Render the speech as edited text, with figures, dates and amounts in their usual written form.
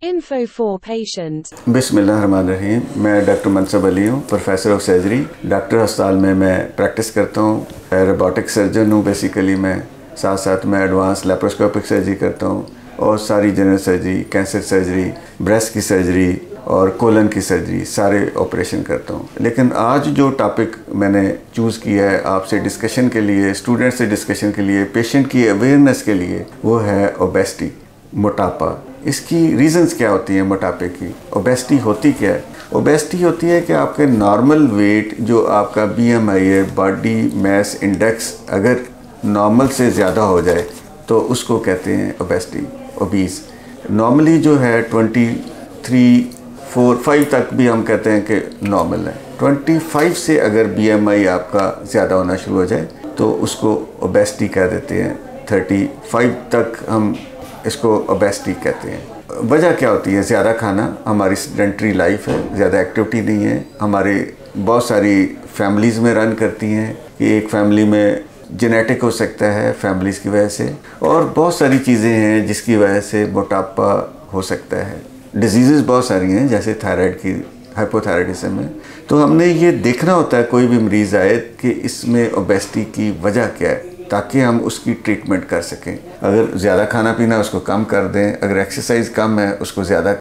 Info for patient. बिस्मिल्लाहिर्रहमानिर्रहीम। मैं doctor मनसब Ali हूँ, प्रोफेसर ऑफ सर्जरी। डॉक्टर अस्पताल में मैं प्रैक्टिस करता हूँ। रोबोटिक सर्जन हूँ बेसिकली मैं। साथ साथ मैं एडवांस लेप्रोस्कोपिक सर्जरी करता हूँ और सारी general surgery, cancer surgery, breast की सर्जरी और कोलन की सर्जरी सारे ऑपरेशन करता हूँ। लेकिन आज जो टॉपिक मैंने चूज़ किया है आपसे डिस्कशन के लिए, स्टूडेंट से डिस्कशन के लिए, पेशेंट की अवेयरनेस के लिए, वो है ओबेसिटी, मोटापा। इसकी रीज़न्स क्या होती हैं मोटापे की? ओबेसिटी होती क्या है? ओबेसिटी होती है कि आपके नॉर्मल वेट, जो आपका बीएमआई है, बॉडी मास इंडेक्स, अगर नॉर्मल से ज़्यादा हो जाए तो उसको कहते हैं ओबेसिटी, ओबीस। नॉर्मली जो है 23, 4, 5 तक भी हम कहते हैं कि नॉर्मल है। 25 से अगर बीएमआई आपका ज़्यादा होना शुरू हो जाए तो उसको ओबेसिटी कह देते हैं। 35 तक हम इसको ओबेसिटी कहते हैं। वजह क्या होती है? ज़्यादा खाना, हमारी सेडेंटरी लाइफ है, ज़्यादा एक्टिविटी नहीं है। हमारे बहुत सारी फैमिलीज़ में रन करती हैं कि एक फैमिली में जेनेटिक हो सकता है फैमिलीज़ की वजह से, और बहुत सारी चीज़ें हैं जिसकी वजह से मोटापा हो सकता है। डिजीज़ बहुत सारी हैं, जैसे थायराइड की हाइपोथायराइडिज्म है। तो हमने ये देखना होता है कोई भी मरीज़ आए कि इसमें ओबेसिटी की वजह क्या है, ताकि हम उसकी ट्रीटमेंट कर सकें। अगर ज़्यादा खाना पीना उसको कम कर दें, अगर एक्सरसाइज कम है उसको ज़्यादा